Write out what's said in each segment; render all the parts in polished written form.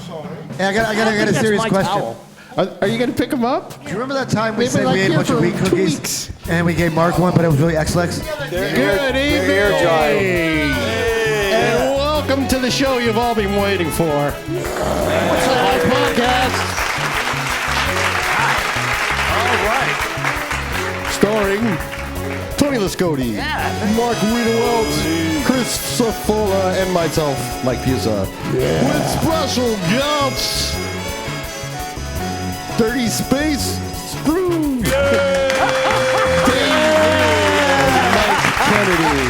Hey, I got a serious question. Are you going to pick them up? Do you remember that time we said we ate a bunch of wheat cookies? And we gave Mark one, but it was really X-Lex? Good evening. And welcome to the show you've all been waiting for. What's the Live Podcast? All right. Starring Tony Lascotti, Mark Wiedewelt, Chris Safola, and myself, Mike Piazza. With special guests, Dirty Space Screw, Kennedy.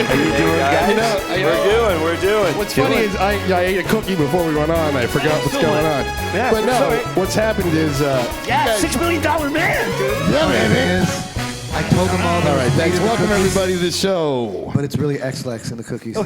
How you doing, guys? We're doing. What's funny is I ate a cookie before we went on. I forgot what's going on. Yeah, but no, what's happened is... $6 million man, dude. Yeah, man. I told them all. All right, thanks. Welcome, everybody, to the show. But it's really X-Lex in the cookies. I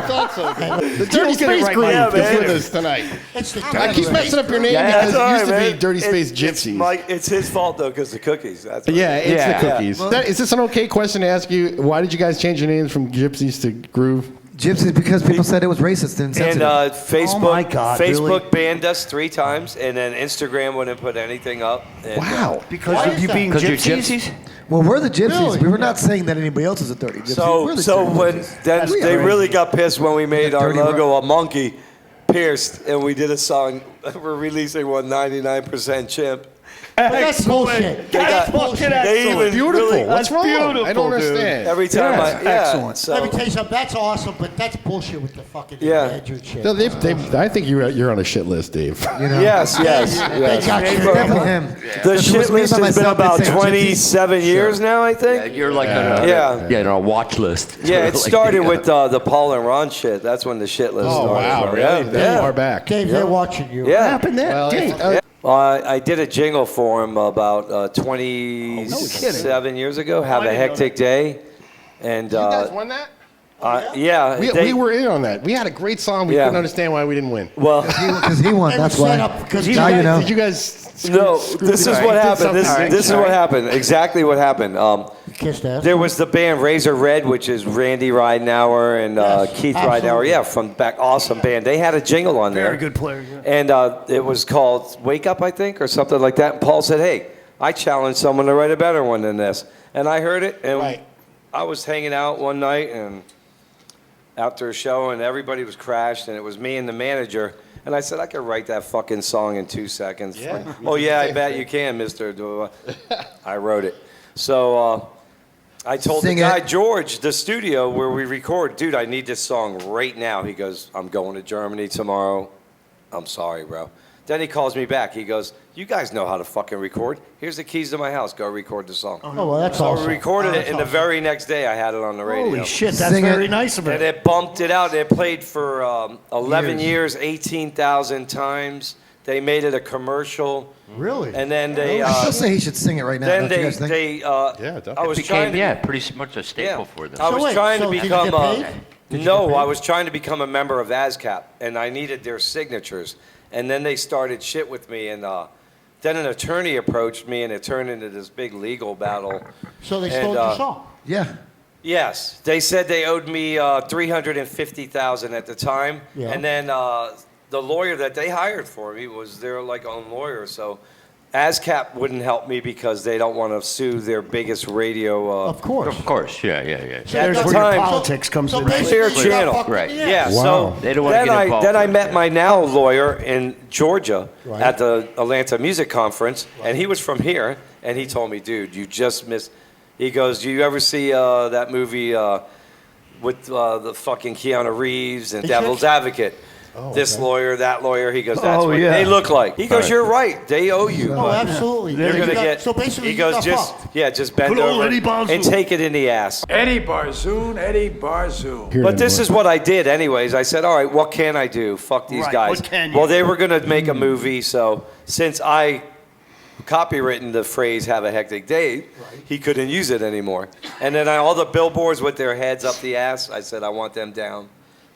thought so. The Dirty Space Group is with us tonight. I keep messing up your name because it used to be Dirty Space Gypsies. It's his fault, though, because the cookies. That's it's the cookies. Is this an okay question to ask you? Why did you guys change your names from Gypsies to Groove? Gypsies because people said it was racist and insensitive. And Facebook, Oh my God, Facebook really? banned us 3 times, and then Instagram wouldn't put anything up. And, Wow. Because of you being gypsies? Well, we're the Gypsies. We were not saying that anybody else is a dirty gypsy. We're the So dirty when gypsies. then they really got pissed when we made our Dirty logo a monkey pierced, and we did a song. We're releasing one 99% chimp. That's bullshit. That's bullshit. They even Beautiful. really, What's wrong? beautiful, I don't dude. understand. every time excellent. So, Let me tell you something. That's awesome, but that's bullshit with the fucking Andrew shit. No, I think you're on a shit list, Dave. You know? yes. They got you. Definitely him. The If it shit was me list by has been myself, about they'd say 27 years now, I think. You're like Yeah. on a watch list. Yeah, it started with the Paul and Ron shit. That's when the shit list Oh, started. wow, So, really? That far back. Dave, they're watching you. Yeah. What happened there? Well, Dave? I did a jingle for him about 27 years ago. Have a hectic day, and You guys won that? yeah, We were in on that. We had a great song. We couldn't understand why we didn't win. well. Because he won, that's why. Because Now you know. Did you guys? No, this is what happened. This is what happened. Exactly what happened. Kissed ass. There was the band Razor Red, which is Randy Ridenauer and Keith Ridenauer. Yeah, from back. Awesome band. They had a jingle on there. Very good player. Yeah. And it was called Wake Up, I think, or something like that. And Paul said, hey, I challenge someone to write a better one than this. And I heard it, and I was hanging out one night and after a show, and everybody was crashed, and it was me and the manager. And I said, I could write that fucking song in 2 seconds. Yeah. Oh, yeah, I bet you can, mister. I wrote it. So I told Sing the guy, it. George, the studio where we record, dude, I need this song right now. He goes, I'm going to Germany tomorrow. I'm sorry, bro. Then he calls me back. He goes, you guys know how to fucking record. Here's the keys to my house. Go record the song. Oh, well, that's So awesome. we recorded it, and the awesome. very next day I had it on the radio. Holy shit, that's Sing it. very nice of And it. it bumped it out. It played for 11 years, 18,000 times. They made it a commercial. Really? And then they... I still say he should sing it right now. then don't you guys think? definitely. I was trying to... pretty much a staple for them. I was trying to did you become... get paid? Did you no, get paid? I was trying to become a member of ASCAP, and I needed their signatures. And then they started shit with me, and then an attorney approached me, and it turned into this big legal battle. So they And, stole your song. Yeah. Yes, they said they owed me $350,000 at the time, Yeah. and then the lawyer that they hired for me was their own lawyer. So ASCAP wouldn't help me because they don't want to sue their biggest radio. Of course. Of course, yeah. At There's the where time, your politics comes So in. basically, Clear you got channel. fucked Right. in the Yeah, ass. Wow. so They don't wanna then get involved then I with met it. my now lawyer in Georgia Right. at the Atlanta Music Conference, and he was from here, and he told me, dude, you just missed. He goes, do you ever see that movie with the fucking Keanu Reeves and He Devil's should. Advocate? This okay. lawyer, that lawyer. He goes, that's Oh, what yeah. they look like. He goes, you're right. They owe you. Oh, but absolutely. You're You gonna got- get. So basically, he you goes, got just fucked. just bend Good old over Eddie and Barzoon. take it in the ass. Eddie Barzoon. But this is what I did anyways. I said, all right, what can I do? Fuck these Right, guys. what can you Well, they do? were going to make a movie, so since I copywritten the phrase "have a hectic day," he couldn't use it anymore. And then all the billboards with their heads up the ass, I said, I want them down.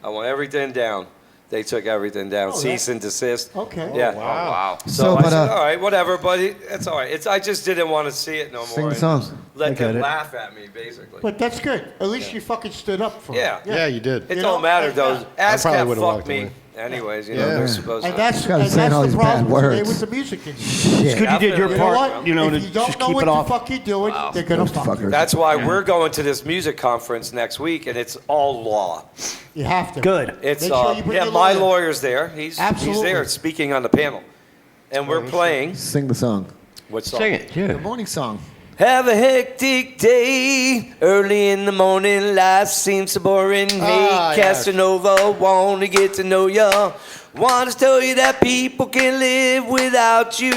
I want everything down. They took everything down. Cease and desist. Okay. Yeah. Oh, wow. So I but, said, all right, whatever, buddy. It's all right. I just didn't want to see it no Sing more. the songs. let get them it. laugh at me, basically. But that's good. At least you fucking stood up for Yeah. it. Yeah, you did. It You don't know, matter, and- though. I ASCAP probably would've fucked walked me. away. Anyways, Yeah. they're supposed And to. that's, Gotta and say that's all the these problem bad today words. with the music industry. It's good you did your Definitely. You know part, what? you know, to if you don't just know keep what it the off. fuck you're doing, they're gonna Those fuck you. fuckers. That's why we're going to this music conference next week, and it's all law. You have to. Good. It's Make sure you bring yeah, your my lawyer. lawyer's there. He's Absolutely. there speaking on the panel, and we're playing. Sing the song. What song? Sing it, yeah. The morning song. Have a hectic day. Early in the morning, life seems so boring. Hey, yes. Casanova, wanna get to know ya. Want to tell you that people can live without you.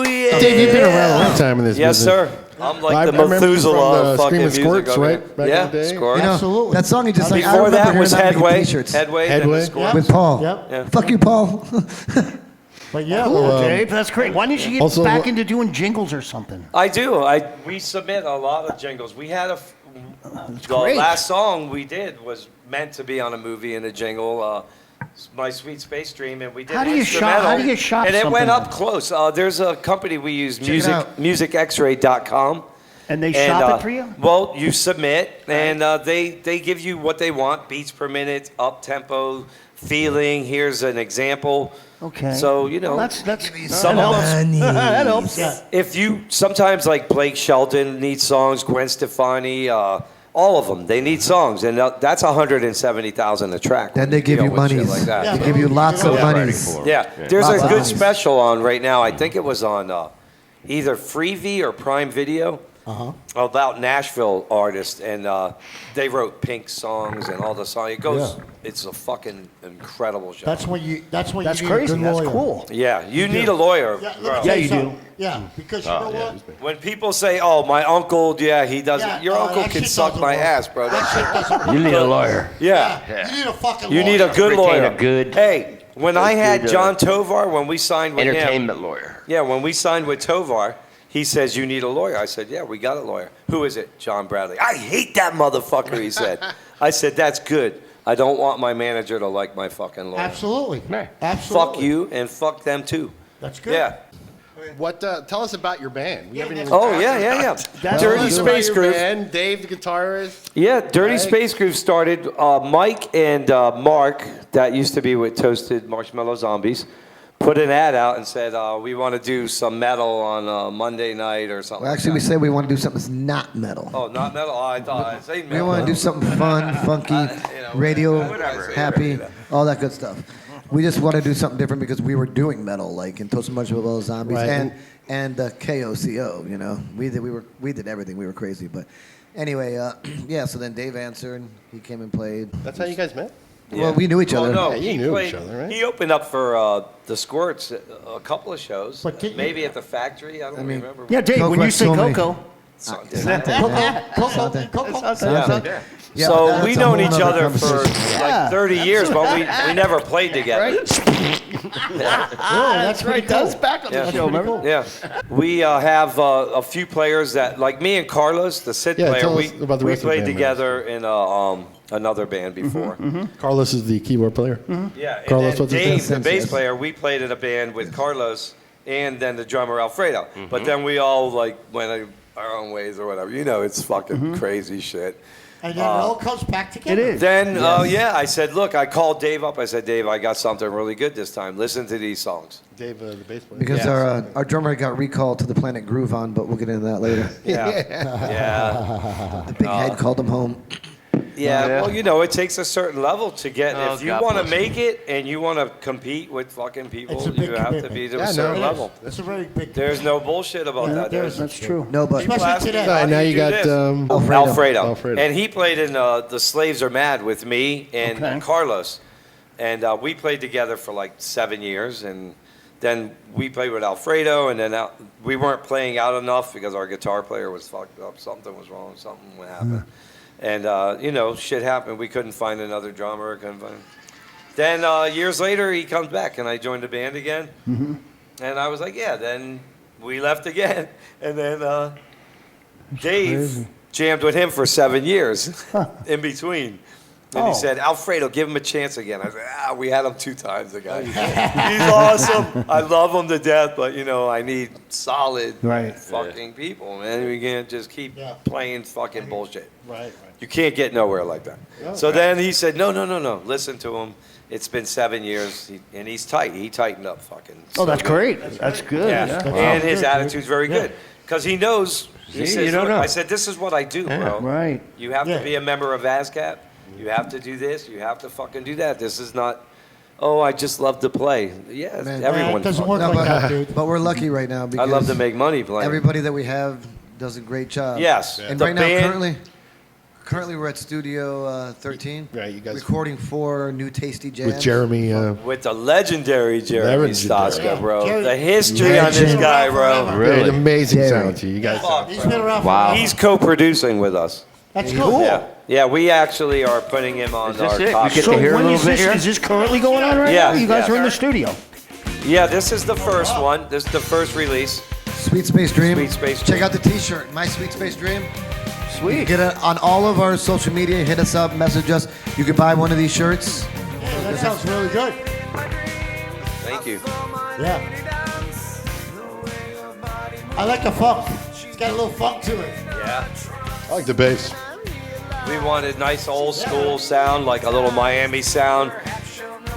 Yeah. Dave, you've been around a long time in this Yes, business. sir. I'm like I the remember Methuselah from the of fucking Screaming music. Squirts, over right? here. Back in Yeah, the day? Squirts. You know, Absolutely. that song you just sang. I Before remember that hearing was that making Headway. T-shirts. Headway. then Headway? the Squirts. With Paul. Yep. Yeah. Fuck you, Paul. But yeah, Cool. well, Um, Dave, that's great. Why didn't you get also- back into doing jingles or something? I do. We submit a lot of jingles. We had the great. last song we did was meant to be on a movie and a jingle. My Sweet Space Dream, and we did How do you instrumental, shop- how do you shop and it went something? up close. There's a company we use, it out. musicxray.com. And they And, shop it for you? Well, you submit, and they give you what they want: beats per minute, up tempo, feeling. Here's an example. Okay. So you know, Well, that's some that of helps. Money. That helps. yeah. if you sometimes like Blake Shelton needs songs, Gwen Stefani, all of them, they need songs, and that's 170,000 a track. Then when they give deal you with shit monies. like that. Yeah. They give you lots of Yeah. monies. Yeah, there's Lots a of good monies. special on right now. I think it was on either Freevee or Prime Video about Nashville artists, and they wrote Pink songs and all the songs. It goes, it's a fucking incredible show. That's when you. That's when That's you need crazy. a good That's lawyer. cool. Yeah, you need a lawyer, Yeah, let me bro. tell Yeah, you something. do. Yeah, because you know what? When people say, "Oh, my uncle," yeah, he does Yeah, it. Your no, uncle that can shit suck doesn't my work. ass, bro. That shit doesn't work. You need a lawyer. Yeah. You need a fucking You lawyer. need a good Retain lawyer. a good- Hey, when I had good, John Tovar, when we signed with him, Entertainment lawyer. yeah, when we signed with Tovar, he says, "You need a lawyer." I said, "Yeah, we got a lawyer." "Who is it?" "John Bradley." "I hate that motherfucker," he said. I said, "That's good. I don't want my manager to like my fucking lawyer." Absolutely. Right. Absolutely. Fuck you and fuck them too. That's good. Yeah. What? Tell us about your band. We haven't even Oh, yeah. That's Dirty awesome. Space your Groove. band, Dave, the guitarist. Yeah, Dirty Right. Space Groove started. Mike and Mark, that used to be with Toasted Marshmallow Zombies, put an ad out and said, we want to do some metal on Monday night or something. Well, actually, we said we want to do something that's not metal. Oh, not metal? Oh, I thought I said We metal. want to do something fun, funky, radio, whatever. happy, all that good stuff. We just want to do something different because we were doing metal, like in Toasted Marshmallow Zombies Right. and KOCO. You know, we did everything. We were crazy, but anyway, yeah. So then Dave answered. He came and played. That's how you guys met? Well, we knew each other. Well, no, Yeah, you he knew played, each other, right? He opened up for the Squirts a couple of shows, But didn't maybe you- at the factory. I don't mean- remember. Yeah, Dave, Coke when you Rex say told me- Coco, Something. Coco. Yeah. Yeah, So that's we've a known whole each nother other for conversation. like 30 years, but we never played together. That's right. That's back on Yeah. the show, remember? Yeah, we have a few players that, like me and Carlos, the Sid Yeah, player. tell us about the We rest of the played band together in another band before. Carlos is the keyboard player. Yeah, and Carlos, then what's his Dave, name? the bass Yes. player, we played in a band with Carlos and then the drummer Alfredo. But then we all like went our own ways or whatever. You know, it's fucking crazy shit. And then it all comes back together. It is. Then, yeah, I said, look, I called Dave up. I said, Dave, I got something really good this time. Listen to these songs. Dave, the bass player. Because Yeah. our drummer got recalled to the planet Groove On, but we'll get into that later. Yeah. Yeah. The big head called him home. Yeah, well, you know, it takes a certain level to get. Oh, if you God want to bless make it and you want to compete with fucking people, It's a big you have to commitment. be to Yeah, a no, certain it is. level. It's a very big. There's no bullshit about that. That's true. No, but People ask me, today. "How All right, do now you do got this?" Alfredo. Alfredo. And he played in The Slaves Are Mad with me and Okay. Carlos. And we played together for like 7 years. And then we played with Alfredo. And then we weren't playing out enough because our guitar player was fucked up. Something was wrong. Something would happen. And, you know, shit happened. We couldn't find another drummer. Then years later, he comes back. And I joined the band again. And I was like, yeah. Then we left again. And then Dave jammed with him for 7 years in between. And he said, Alfredo, give him a chance again. I said, we had him 2 times, the guy. He's awesome. I love him to death, but, I need solid fucking people, man. We can't just keep playing fucking bullshit. Right. You can't get nowhere like that. So then he said, no. Listen to him. It's been 7 years, and he's tight. He tightened up fucking. Oh, that's great. That's good. Yeah. And his attitude's very good. Because he knows. He says, you don't know. I said, this is what I do, bro. Right. You have to be a member of ASCAP. You have to do this. You have to fucking do that. This is not, I just love to play. Yeah, Man, everyone. It doesn't work No, like that, dude. but we're lucky right now I because love to make money playing. everybody that we have does a great job. Yes. And The right band- now, currently we're at Studio 13. Right, you guys- recording 4 new tasty jams. With Jeremy. With the legendary Jeremy Legendary. Staska, bro. Jerry- The history on this guy, bro. Really? Amazing Jerry. sound to you guys. He's been around Wow. for He's co-producing with us. That's cool. Yeah, we actually are putting him on Is this our it? top. We get So to hear a when little is bit this? here? Is this currently going on right Yeah, now? You guys yeah. are in the studio. Yeah, this is the first one. This is the first release. Sweet Space Dream. Sweet Space Check Dream. out the T-shirt, My Sweet Space Dream. Sweet. Get it on all of our social media. Hit us up, message us. You can buy one of these shirts. Yeah, that sounds really good. Thank you. Yeah. I like the funk. It's got a little funk to it. Yeah. I like the bass. We wanted nice old school sound, like a little Miami sound.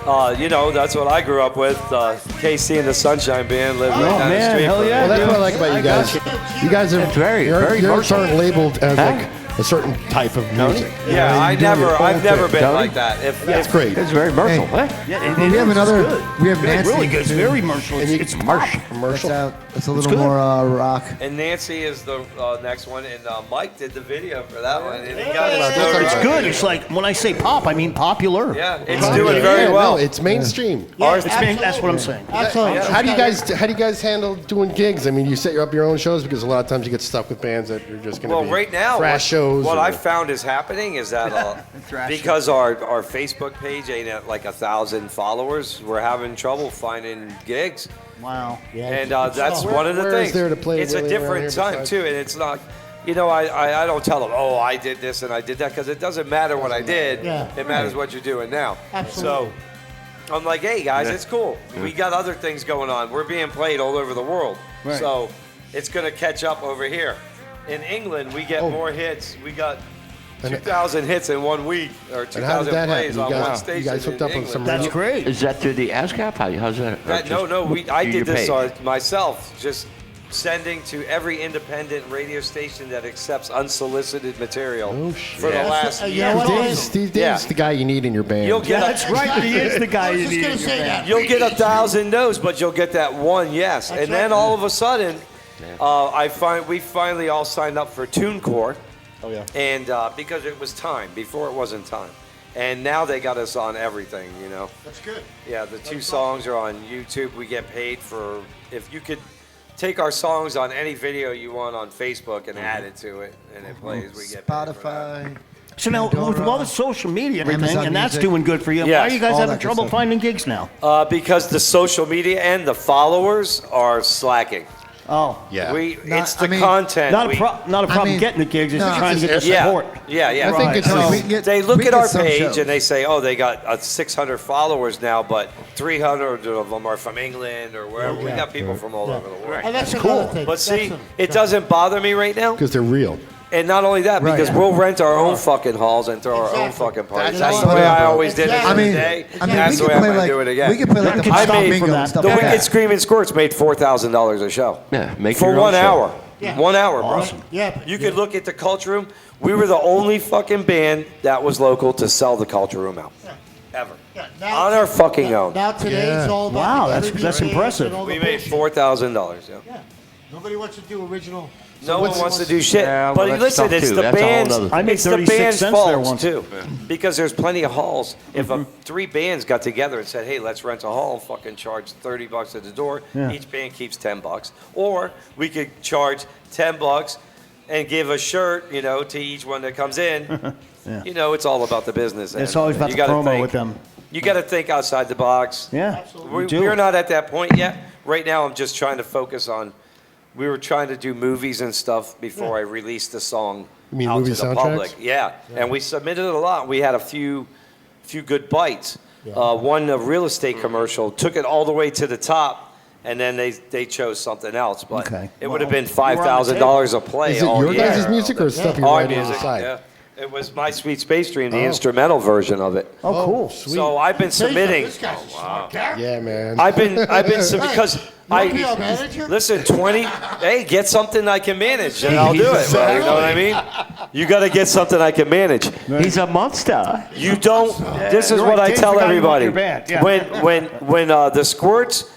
That's what I grew up with. KC and the Sunshine Band lived right down the man, street. hell from me. yeah. Well, that's what I like about you guys. You guys are It's very yours versatile. aren't labeled as like a certain type of music. Yeah, I've I've never been Tony? like that. That's great. It's very versatile. Hey. Huh? Yeah, We have another. We have Good, Nancy. really good. It's too. very commercial. And you- It's That's marsh. commercial. That's out. It's a little good. more rock. And Nancy is the next one, and Mike did the video for that one. And he got his It's notoriety. It's good. It's like when I say pop, I mean popular. Yeah, it's doing very Yeah, well. No, it's mainstream. It's that's what I'm saying. Absolutely. How do you guys handle doing gigs? I mean, you set up your own shows because a lot of times you get stuck with bands that are just going to Well, be right now, thrash shows. what or- I found is happening is that because our Facebook page ain't at like 1,000 followers, we're having trouble finding gigs. Wow. Yeah, And it's that's tough. one of the Where is things. there to play It's a really different around here time besides- too, and it's not. I don't tell them, I did this and I did that, because it doesn't matter what I did. Yeah. It matters what you're doing now. Absolutely. So I'm like, hey guys, it's cool. We got other things going on. We're being played all over the world. Right. So it's gonna catch up over here. In England, we get more hits. We got 2,000 hits in 1 week, or And how did 2,000 that plays happen? on You one guys, station. you guys hooked in up on England. some. That's great. Is that through the ASCAP? How's that? Or That, just- I do did you this pay? myself, just sending to every independent radio station that accepts unsolicited material Oh, shit. for the Yeah, last you year. know what, Dave? Steve Yeah. Dave's the guy you need in your band. You'll get That's right. He is the guy I was you just need. gonna in your say band. that. You'll get 1,000 no's, but you'll get that one yes. That's And then right. all of a sudden, we finally all signed up for TuneCore. Oh yeah. And because it was time. Before it wasn't time. And now they got us on everything, That's good. Yeah, the 2 songs are on YouTube. We get paid for, if you could take our songs on any video you want on Facebook and add it to it, and it plays, we get paid for that. Spotify. So now, with Pandora, all the social media and everything, Amazon and that's Music. doing good for you, Yes. why are you guys All having that good trouble stuff. finding gigs now? Because the social media and the followers are slacking. Oh. Yeah. It's the I mean, content. Not a problem mean, getting the gigs, it's no, trying to get the Yeah, support. yeah. I think it's No, a- we can get- They we look can at get our some page shows. and they say, they got 600 followers now, but 300 of them are from England or wherever. We got people from all over the world. And that's cool. another thing. But see, That's it doesn't bother me right now. Because they're real. And not only that, because Right. we'll rent our own fucking halls and throw our own Exactly. fucking parties. That's That's the what way I'm I about. always did it Exactly. in the I mean, day. I mean, That's we the way could I'm play going to like do it again. we could play like the I stop made bingo from and that. stuff The like Wicked that. Screaming Squirts made $4,000 a show. Yeah, make For your own 1 show. hour. Yeah. 1 hour, bro. Awesome. Yeah. You could look at the Culture Room. We were the only fucking band that was local to sell the Culture Room out. Ever. Yeah, now- On our fucking own. Now today's Yeah. all about Wow, the that's energy impressive. and all the We made bullshit. $4,000, yeah. Yeah. Nobody wants to do original. No one wants to do shit. Yeah, well, but that's listen, tough, it's too. the That's a whole band's, nother thing. I made it's the 36 band's cents there fault once. too, because there's plenty of halls. If 3 bands got together and said, "Hey, let's rent a hall and fucking charge $30 at the door," Yeah. each band keeps $10, or we could charge $10 and give a shirt, to each one that comes in. Yeah. It's all about the business. It's end. always about You the gotta promo think- with them. You got to think outside the box. Yeah, We, you do. we're not at that point yet. Right now, I'm just trying to focus on. We were trying to do movies and stuff before I released the song You mean out movie to the soundtracks? public. Yeah, and we submitted a lot. We had a few good bites. One a real estate commercial took it all the way to the top, and then they chose something else. But it would have been $5,000 a play. Is it all your year. guys' music or stuff you're Our writing on the music, side? yeah. It was My Sweet Space Dream, the instrumental version of it. Oh, cool. Sweet. So I've been submitting. This guy's a smart guy. Yeah, man. I've been because You be our manager? listen 20. Hey, get something I can manage, and I'll do it. Bro, you know what I mean? You got to get something I can manage. He's a monster. You don't. This is You're what right, I Dave's tell the guy who wrote everybody. your band, yeah. When the Squirts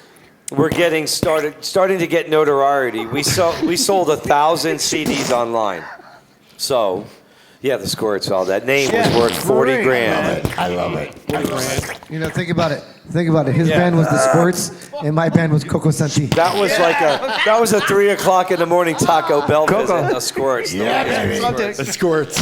were getting starting to get notoriety, we sold 1,000 CDs online. So. Yeah, the Squirts, all that name was worth 40 grand. I love it. You know, think about it. His band was the Squirts, and my band was Coco Santi. That was a 3 o'clock in the morning Taco Bell visit. The Squirts. The Squirts.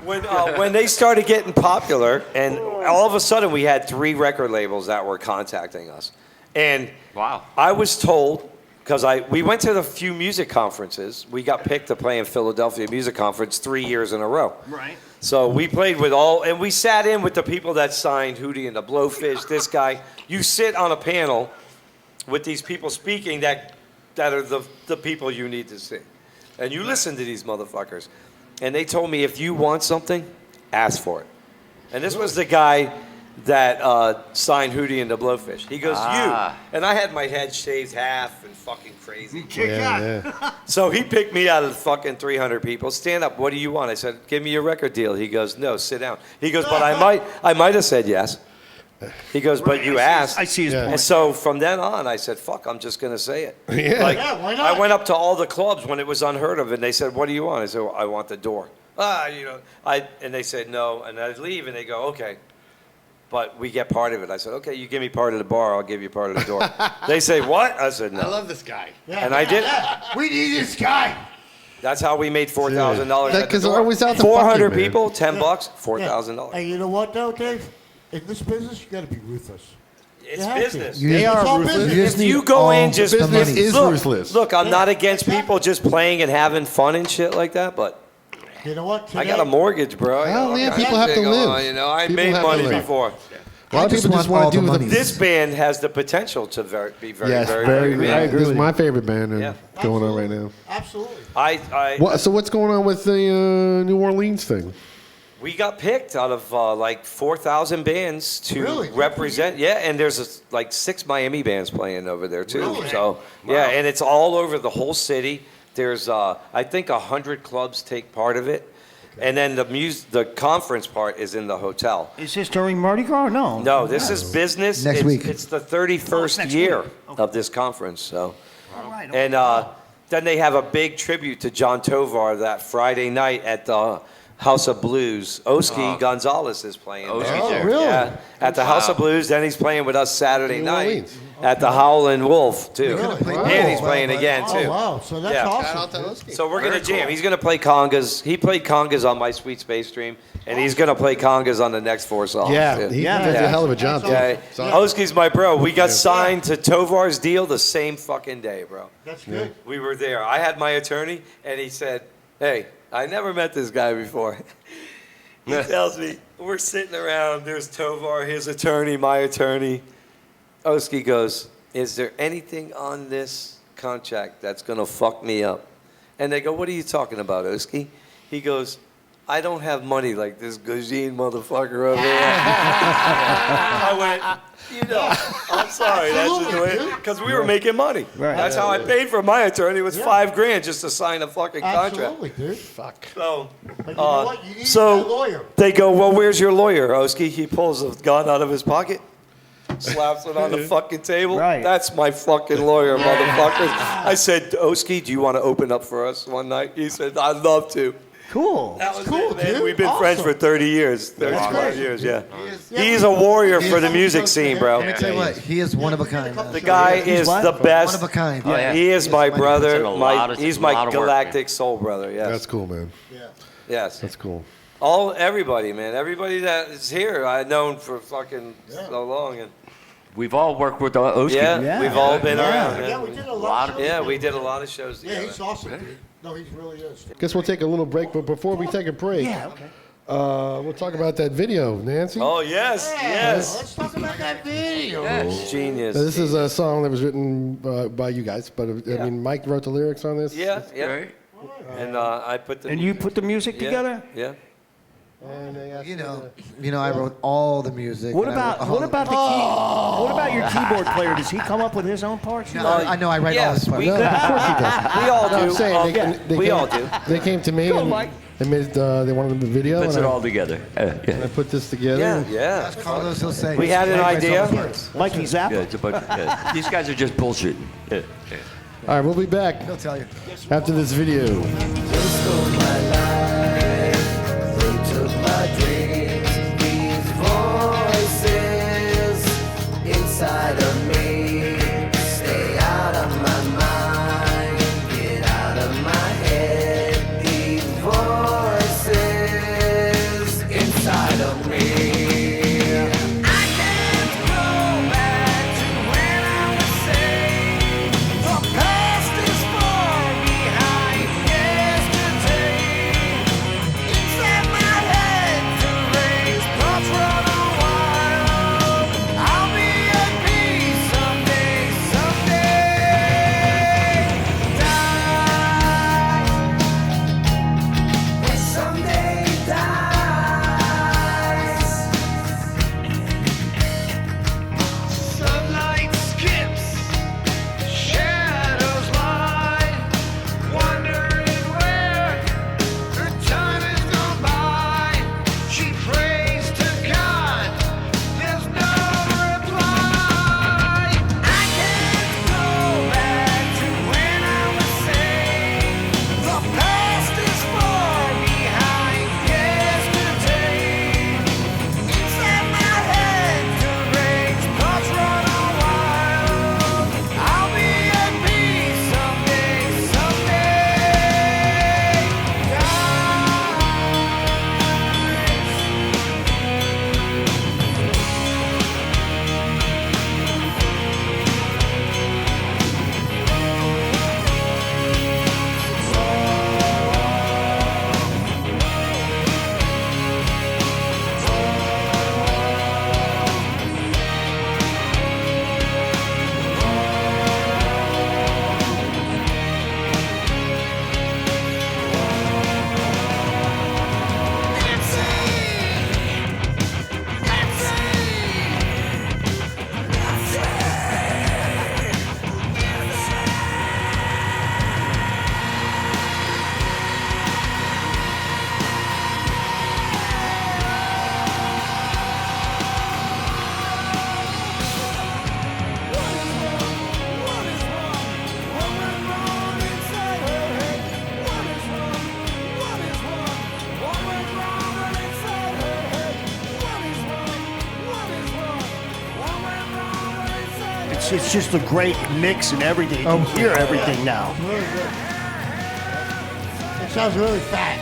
When they started getting popular, and all of a sudden we had 3 record labels that were contacting us, and Wow. I was told. Because we went to the few music conferences. We got picked to play in Philadelphia Music Conference 3 years in a row. Right. So we played with and we sat in with the people that signed Hootie and the Blowfish, this guy. You sit on a panel with these people speaking that are the people you need to see. And you listen to these motherfuckers. And they told me, if you want something, ask for it. And this was the guy that signed Hootie and the Blowfish. He goes, you. And I had my head shaved half and fucking crazy. So he picked me out of the fucking 300 people. Stand up. What do you want? I said, give me your record deal. He goes, no, sit down. He goes, but I might have said yes. He goes, but you asked. I see his point. And so from then on, I said, fuck, I'm just going to say it. Why not? I went up to all the clubs when it was unheard of, and they said, what do you want? I said, well, I want the door. And they said no, and I'd leave, and they go, okay. But we get part of it. I said, okay, you give me part of the bar, I'll give you part of the door. They say, what? I said, no. I love this guy. And I did. We need this guy. That's how we made $4,000 at the Because door. we're always out to 400 fuck you, man. people, $10, $4,000. Hey, you know what though, Dave? In this business, you got to be ruthless. It's You have to. business. They are are ruthless. ruthless. You If you go in just the business money. is look, ruthless. Look, I'm not against people just playing and having fun and shit like that, but You know what? I got a mortgage, bro. Well, yeah, people have to live. I People made have to money live. before. A lot of people just want to do money. the. This band has the potential to be very, Yes, very big. This is my favorite band Yeah. going on right now. Absolutely. So what's going on with the New Orleans thing? We got picked out of like 4,000 bands to Really? represent. Yeah, and there's like 6 Miami bands playing over there too. Really? So yeah, and it's all over the whole city. There's I think 100 clubs take part of it, and then the conference part is in the hotel. Is this during Mardi Gras? No. No, this is business. Next week. It's the 31st next year week. of this conference. So, All right. and then they have a big tribute to John Tovar that Friday night at the House of Blues. Oski Gonzalez is playing. Oski's there. there. really? Yeah, at the House of Blues. Then he's playing with us Saturday New night Orleans. at the Howlin' Wolf too. Really? And he's playing again too. Oh, wow. So that's Yeah. awesome. So we're gonna jam. He's gonna play congas. He played congas on My Sweet Space Dream, and he's gonna play congas on the next 4 songs. Yeah, too. he does a hell of a job. Too. Yeah, So- Oski's my bro. We got signed to Tovar's deal the same fucking day, bro. That's good. We were there. I had my attorney, and he said, hey, I never met this guy before. He tells me, we're sitting around, there's Tovar, his attorney, my attorney. Oski goes, is there anything on this contract that's going to fuck me up? And they go, what are you talking about, Oski? He goes, I don't have money like this Gajin motherfucker over there. I went, I'm sorry. That's just the way, because we were making money. Right. That's how I paid for my attorney. It was $5,000 just to sign a fucking contract. Absolutely, dude. Fuck. So, But you know what? You need so a lawyer. they go, well, where's your lawyer, Oski? He pulls a gun out of his pocket, slaps it on the fucking table. Right. That's my fucking lawyer, motherfuckers. I said, Oski, do you want to open up for us one night? He said, I'd love to. Cool. That was cool, it, man. dude. We've been friends Awesome. for 30 years, 35 great. years, yeah. Yeah, He's a warrior for the music scene, bro. Let me tell you what, he is one of a kind. man. The guy is what? the One best. of a kind. Oh, yeah. He is my brother. It's a lot of- He's a lot my of work, galactic soul brother. Yes. That's cool, man. Yes. That's cool. Everybody, man. Everybody that is here, I've known for fucking so long. And We've all worked with Oski. Yeah, we've all been around. Yeah, we did a lot of shows. Yeah, we did a lot of shows Yeah, together. he's awesome, dude. No, he really is. Guess we'll take a little break, but before we take a break, we'll talk about that video, Nancy. Oh, yes, yes. Let's talk about that video. Genius. This is a song that was written by you guys, but I mean, Mike wrote the lyrics on this. Yeah, yeah. Right? And I put the. And you put the music together? Yeah. And they asked You know, I wrote all the music. What and I about wrote what about the key? What about your keyboard player? Does he come up with his own parts? No, I know I write all Yes, this part. we, No, of course he does. we all do. I'm saying they we came, all do. They came to me and they made they wanted the video. Puts and it I- all together. and I put this together. Yeah, yeah. Carlos, he'll say. We had an write idea. myself parts. Mikey Zappa. Yeah, it's a bunch. These guys are just bullshitting. Yeah. All right, we'll be back He'll tell you. after this video. Inside of me, stay out of my mind, get out of my head. These voices inside of me. I can't go back to when I was sane. The past is far behind yesterday. Inside my head, the race thoughts run wild. I'll be at peace someday, someday. Die when someday dies. Sunlight skips, shadows lie, wondering where her time has gone by. She prays to God, there's no reply. I can't go back to when I was sane. The past is far behind yesterday. Inside my head, the rage thoughts run wild. I'll be at peace someday, It's just a great mix and everything. You can hear everything now. It sounds really fat.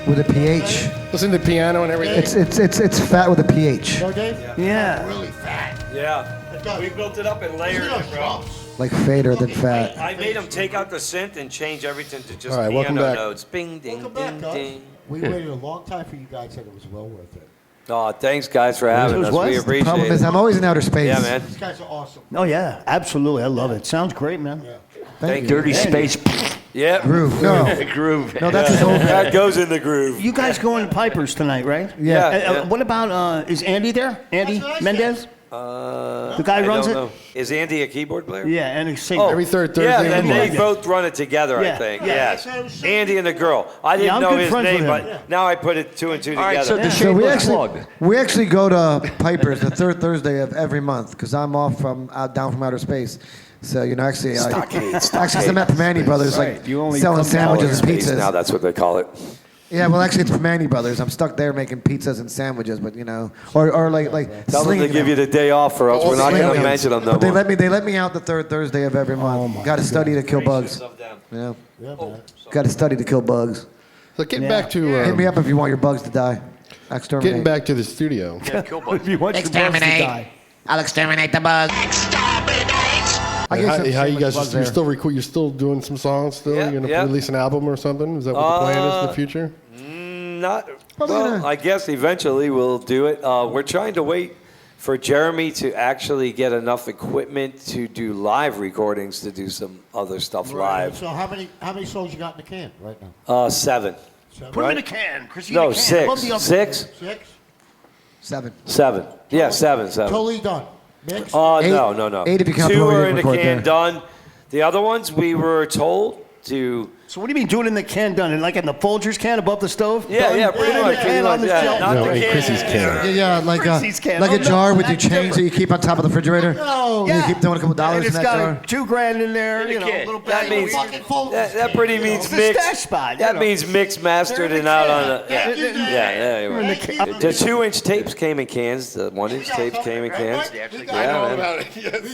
With a PH. Listen to the piano and everything. It's fat with a PH. No, Dave? Yeah. Really fat. Yeah. We built it up and layered it, bro. Like fader than fat. I made them take out the synth and change everything to just All right, welcome piano back. notes. Bing, ding, Welcome back, ding, guys. ding. We waited a long time for you guys, and it was well worth it. Oh, thanks, guys, for having was us. what? We The appreciate Problem is, it. I'm always in outer space. Yeah, man. These guys are awesome. Oh yeah, absolutely. I love it. Sounds great, man. Thank you. Dirty space. Yeah. Groove. No. Groove. No, that's his whole. That goes in the groove. You guys going to Pipers tonight, right? Yeah. Yeah. What about is Andy there? Andy That's what I said. Mendez? The guy I runs don't it. know. Is Andy a keyboard player? Yeah, and a singer. Oh, Every third Thursday Yeah, of the and they month. both run it together, Yeah, I think. yeah. Yes. That's what I was saying. Andy and the girl. I didn't I'm know good his friends with name, him. but now I put it two and two All right, so together. the So shameless plug. we actually go to Piper's the third Thursday of every month because I'm off from down from outer space. So actually, Stockade. actually, I'm at Primanti Brothers, Right, like you only selling come down sandwiches and Space, now pizzas. that's what they call it. Yeah, well, actually, it's Primanti Brothers. I'm stuck there making pizzas and sandwiches, but or like Tell them slinging to give you the day off, or else we're not Slinging going to them. mention them no But they more. let me out the third Thursday of every month. Got to study to kill bugs. Yeah, Yeah, man. got to study to kill bugs. So getting back to Hit me up if you want your bugs to die. Exterminate. getting back to the studio. If you want your boss to die. I'll exterminate the bug. I guess How you guys bugs you're there. still you're still doing some songs still? Yeah, You're gonna yeah. release an album or something? Is that what the plan is in the future? Not Probably well. gonna- I guess eventually we'll do it. We're trying to wait for Jeremy to actually get enough equipment to do live recordings to do some other stuff live. So how many songs you got in the can right now? 7. Put him in a can. Chrissy No, in a can. Above 6. the oven. 6. 6. 7. 7. Yeah, 7. Totally done. Mixed. Eight- No. 8 if you count the 2 one we are didn't in the record can there. done. The other ones we were told to. So what do you mean doing in the can done? Like in the Folgers can above the stove? Yeah, Done? yeah, pretty In much. the can on the yeah, shelf. not No, the in can. Chrissy's can. Yeah, like Chrissy's can. like Oh, a jar no, with your that's change different. that you keep on top of the refrigerator. No. You keep throwing a couple dollars And in it's that got jar. $2,000 in there, you know, can. little That bag. means fucking Folgers that pretty can, you means It's a mixed. stash spot. That you know. means mixed, mastered, and out on the. Yeah, yeah. You're right. The 2-inch tapes came in cans. The 1-inch tapes came in cans. Yeah, man.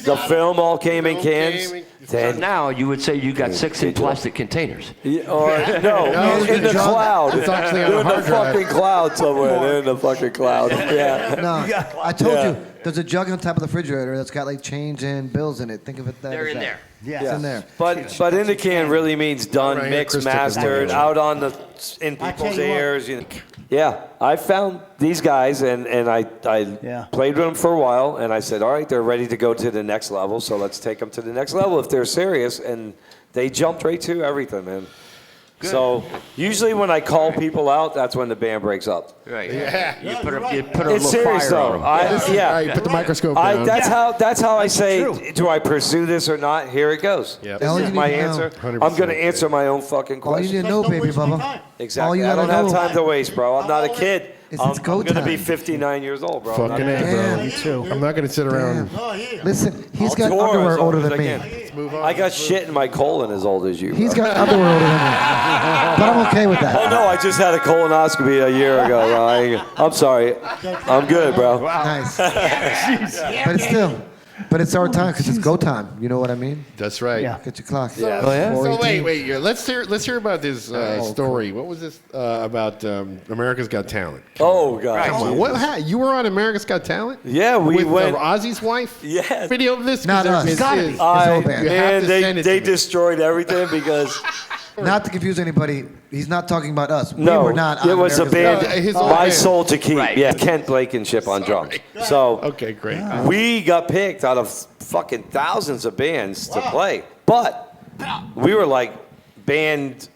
The film all came in cans. Then, Now you would say you got 6 in plastic containers. or no, in the cloud. It's actually on They're a in the hard drive. fucking cloud somewhere. They're in the fucking cloud. Yeah. No, I told Yeah. you. There's a jug on top of the refrigerator that's got like change and bills in it. Think of it that. They're as in that. there. Yeah. It's in there. But in the can really means done, Right here, mixed, Chris took his mastered, name. out on the in I tell people's you what. ears. You know. Yeah, I found these guys and I Yeah. played with them for a while and I said, all right, they're ready to go to the next level, so let's take them to the next level if they're serious. And they jumped right to everything, man. So usually when I call people out, that's when the band breaks up. Right. You put a little It's serious fire on though. them. Yeah. All right, put the microscope down. That's how I say, true. do I pursue this or not? Here it goes. Yep. This All is you my need to know- answer. 100%. I'm going to answer my own fucking All you question. need to know, Don't baby waste my Bubba. time. All Exactly. you I gotta don't have know time to waste, bro. I'm not a kid. is I'm it's go going to be time. 59 years old, bro. I'm Fucking not- A, bro. Damn. Me too. I'm not gonna sit around. Oh, yeah. Listen, he's I'll got tour underwear as older long as than I me. can. Move on. I got shit in my colon as old as you. He's bro. got underwear older than me. But I'm okay with that. Oh no, I just had a colonoscopy a year ago. Bro. I'm sorry. I'm good, bro. Nice. But it's our time because it's go time. You know what I mean? That's right. Yeah. Get your clock. Yeah. Oh, yeah? So wait. Let's hear about this story. What was this about? America's Got Talent. Oh god. Come on. What? You were on America's Got Talent? Yeah, we With went. Ozzy's wife? Yes. Video of this? Not us. It's Gotta his. be. whole band. You have Man, to they send it they to me. destroyed everything because Not to confuse anybody, he's not talking about us. no, we were not. it on was a America's band. Got his own My band. Soul to Keep. Right. Yeah, Kent Blankenship on drums. So Okay, great. we got picked out of fucking thousands of bands to play, but we were like band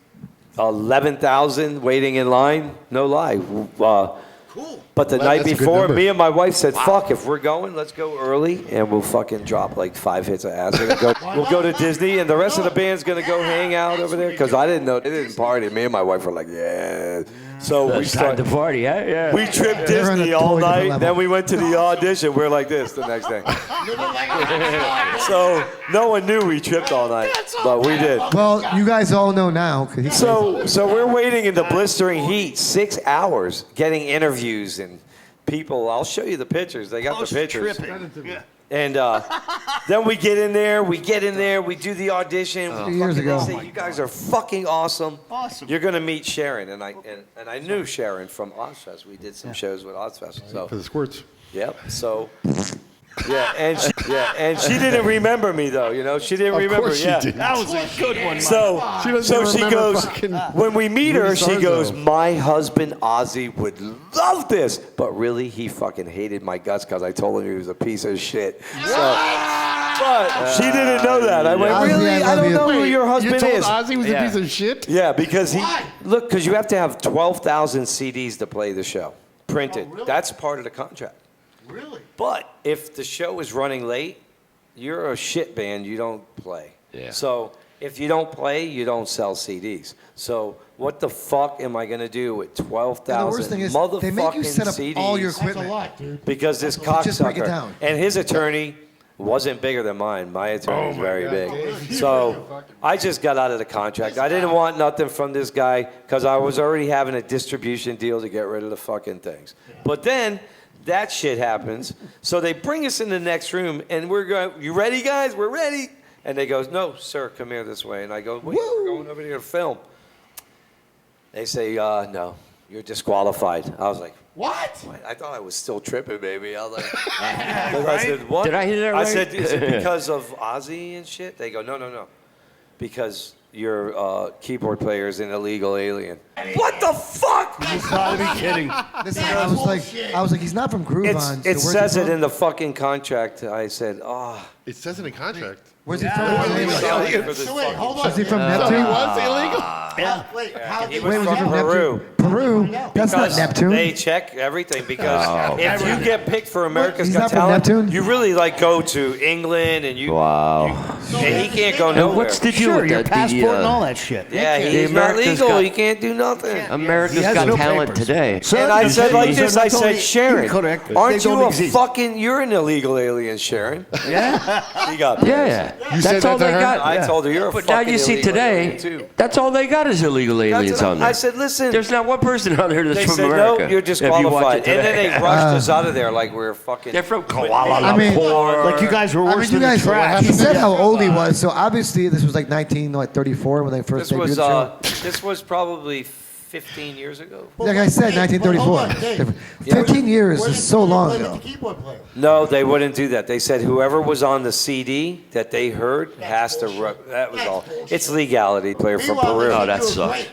11,000 waiting in line. No lie. But the Well, night that's a good before, number. me and my wife said, "Fuck, if we're going, let's go early, and we'll fucking drop like 5 hits of acid. And go, we'll go to Disney, and the rest of the band's gonna go hang out over there." Because I didn't know they didn't party. Me and my wife were like, "Yeah." So we It's time to started. party, huh? Yeah. We tripped They're on a Disney all totally different night. level. Then we went to the audition. We're like this the next day. So no one knew we tripped all night, but we did. Well, you guys all know now. 'cause he's So we're waiting in the blistering heat 6 hours, getting interviews and people. I'll show you the pictures. They got the pictures. And then we get in there, we do the audition. Years ago. They say, "You guys are fucking awesome. Awesome. You're gonna meet Sharon." And I knew Sharon from Ozfest. We did some shows with Ozfest. So For the squirts. yep. So and she didn't remember me though. You know, she didn't Of remember. course she Yeah. didn't. That was a good one. So, She doesn't so she remember goes, fucking when we meet her, Rudy she goes, Sarzo. "My husband Ozzy would love this." But really, he fucking hated my guts because I told him he was a piece of shit. So, but she didn't know that. I went, Ozzy, "Really? I I love don't you." know who your husband You told is." Ozzy was Yeah. a piece of shit? Yeah, because because you have to have 12,000 CDs to play the show, printed. really? That's part of the contract. Really? But if the show is running late, you're a shit band, you don't play. Yeah. So if you don't play, you don't sell CDs. So what the fuck am I going to do with And 12,000 the worst thing is, motherfucking they make you set up CDs? all your That's a equipment. lot, dude. Because this Just break it cocksucker down. and his attorney wasn't bigger than mine. My attorney's very big. So I just got out of the contract. I didn't want nothing from this guy because I was already having a distribution deal to get rid of the fucking things. But then that shit happens. So they bring us in the next room and we're going, "You ready, guys? We're ready." And they goes, "No, sir, come here this way." And I go, "Wait, we're going over here to film." They say, "No, you're disqualified." I was like, What? I thought I was still tripping, baby. I was like, 'cause I said, what? Did I hear that I right? said, is it because of Ozzy and shit? They go, no. Because your keyboard player is an illegal alien. What the fuck? You gotta be kidding. Listen, I was like, he's not from Groovon. It so where's says he it from? in the fucking contract. I said, oh. It says it in contract. Where's he from? So wait, hold on. Is he from So Neptune? he was illegal? Wait, how He did was from Peru. Peru? That's not Because Neptune. They check everything because if you get picked for America's He's Got not from Talent, Neptune? you really like go to England and you. Wow. And he can't go And nowhere. what's the deal Sure, with your that? passport and all that shit. Yeah, The he's not America's legal. Got- He can't do nothing. America's He has Got no Talent papers. today. And I said like These this, are I not said, only Sharon, incorrect, aren't they you don't a exist. fucking, you're an illegal alien, Sharon. Yeah. He got pissed. Yeah. You said That's all that to they her? got. I told her, you're a But fucking now you see illegal today, alien, too. that's all they got is illegal That's aliens what on there. I said, listen. There's not one person on there that's They from said, America. no, you're if you watch disqualified. it And then today. they rushed us out of there like we were fucking. They're from Kuala I mean- Lumpur. Like you guys were I worse mean, you than the guys, trash. he said how old he was, so obviously this was like 1934 when they first This debuted was, the show. this was probably 15 years ago. Like I said, 1934. 15 years is so long ago. No, they wouldn't do that. They said whoever was on the CD that they heard has to. That was all. It's legality. Player from Peru. Oh, that sucks.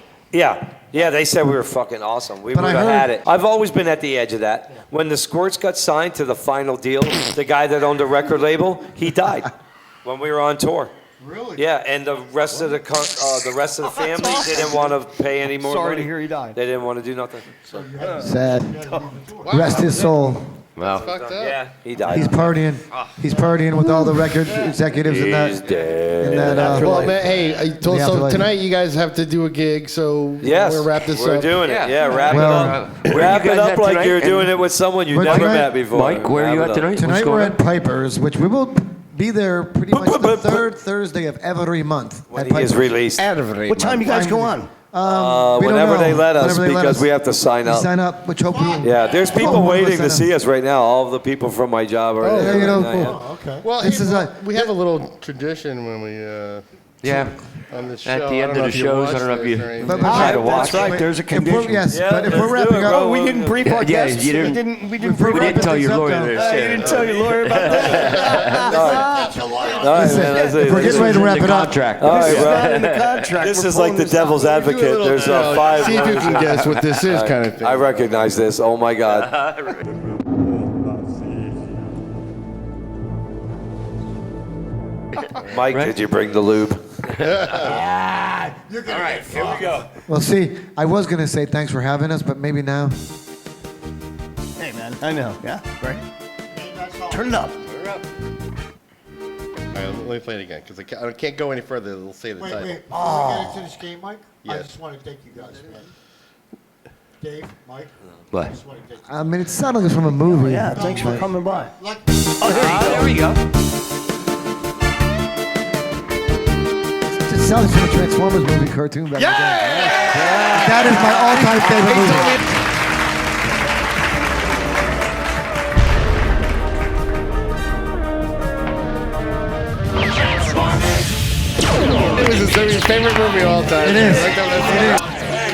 Yeah, they said we were fucking awesome. We But would I have heard- had it. I've always been at the edge of that. When the Squirts got signed to the final deal, the guy that owned the record label, he died when we were on tour. Really? Yeah, and the rest of the family didn't want to pay any more Sorry money. to hear he died. They didn't want to do nothing. So, Sad. Rest his soul. Wow. Fucked up. yeah, he died. He's partying. He's partying with all the record executives in He's that. dead. In that Well, man, hey, I told, The so afterlife. tonight you guys have to do a gig, so Yes, we'll wrap this we're up. doing it. Yeah. Yeah, wrap Well, it up. Where Wrap you it guys up at like tonight? you're And doing it with someone you've We're never tonight- met before. Mike, where are you Wrap at it up. tonight? Tonight What's we're going at Piper's, which we will be there pretty much the third Thursday of every month. When at he is Piper's. released. What time you guys go on? We don't Whenever know. they let us, Whenever they let because us. we have to sign You up. sign up, which hope you. Yeah, there's people Oh, waiting sign to up. see us right now. All the people from my job are Oh, there. yeah, you know, right now, cool. Okay. Well, This hey, is we have a little tradition when we Yeah. on the show. At the I end don't of know the if you shows, I watched don't know if this you- or anything. But- Try to watch. That's right. There's a If we're, condition. yes, Yeah, but if let's we're do wrapping it, up, bro. We didn't brief our Yeah, guests. you didn't- We didn't we're brief We wrapping didn't tell things your up, lawyer though. this. You didn't tell your lawyer about that. All right, man, that's it. We're getting ready to wrap in it the up. contract. All right, This is bro. not in the contract. This We're is like pulling the this out. devil's advocate. There's five. See if you can guess what this is, kind of thing. I recognize this. Oh my God. Mike, did you bring the lube? Well, see, I was going to say thanks for having us, but maybe now. Hey, man. I know. Yeah. Right. Turn it up. All right, let me play it again because I can't go any further. They'll say the Wait, title. wait. Before we get into this game, Mike, I Yes. just want to thank you guys, man. Dave, Mike, What? I just want to thank you. I mean, it sounded like from a movie. Yeah. Thanks for coming by. Like, There we go. It just sounded like from a Transformers movie cartoon back in the day. That is my all-time favorite movie. It was his favorite movie of all time. It is.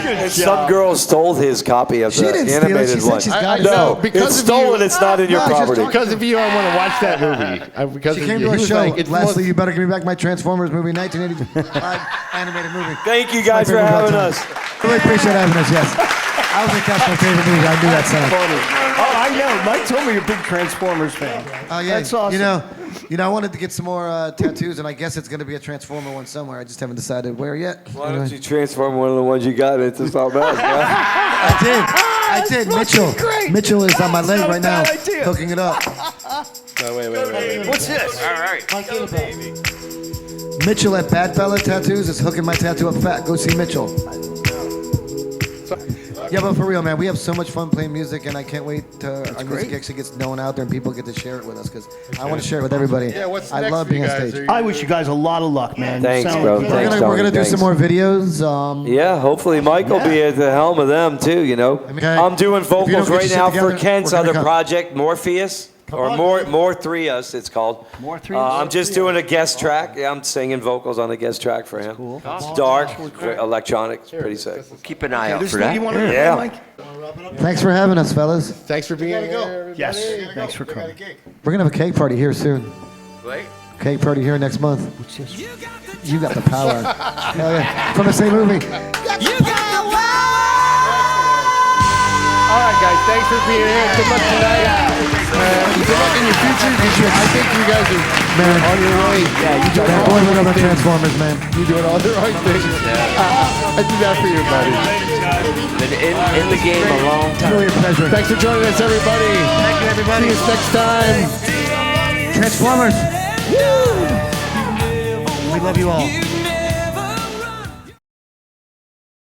And some girl stole his copy of She the didn't steal it. animated She said one. she's got it. No, Because it's of stolen. you. It's not in your No, it's just property. Because of you, I want to watch that movie. Because She of came you. to our He was show. like, it's Leslie, most- you better give me back my Transformers movie, 1985 animated movie. Thank you It's my guys for favorite of all having time. us. Really appreciate having us, yes. I was like, that's my favorite movie. I knew that sound. Oh, I know. Mike told me you're a big Transformers fan. Oh, yeah. That's awesome. You know, I wanted to get some more tattoos, and I guess it's going to be a Transformer one somewhere. I just haven't decided where yet. Why don't you transform one of the ones you got into something else, man? I did. Mitchell. Mitchell is on my leg right now, hooking it up. No, wait. What's this? Mike, get it back. Mitchell at Bad Fella Tattoos is hooking my tattoo up fat. Go see Mitchell. Yeah, but for real, man, we have so much fun playing music, and I can't wait till our music actually gets known out there and people get to share it with us because I want to share it with everybody. Yeah, what's I next love for you being on guys? stage. I wish you guys a lot of luck, man. You Thanks, sound bro. like- Thanks. We're gonna do Thanks. some more videos. Yeah, hopefully Mike will be at the helm of them too, you know. Okay. I'm doing If you don't vocals get your right shit now together, for Kent's we're gonna other come. project, Morpheus. Or on, more, man. more Threeus, it's called. More Threeus? I'm just doing a guest track. Yeah, I'm singing vocals on a guest track for him. Cool. It's dark, electronic, it's pretty sick. Keep an eye out This for thing that. you want to Yeah. Mike? Thanks for having us, fellas. Thanks for being here. Everybody. Yes. Thanks for coming. We're gonna have a cake party here soon. Wait. Cake party here next month. You got the power. Hell yeah. From the same movie. All right, guys. Thanks for being here. Good luck tonight. Good luck in your future because I think you guys are on your way. Yeah, you doing That all boy the with right other things. Transformers, man. You're doing all the right things. I do that for you, buddy. Been in the game a long time. Really a pleasure. Thanks for joining us, everybody. Thank you, everybody. See us next time. Transformers. We love you all.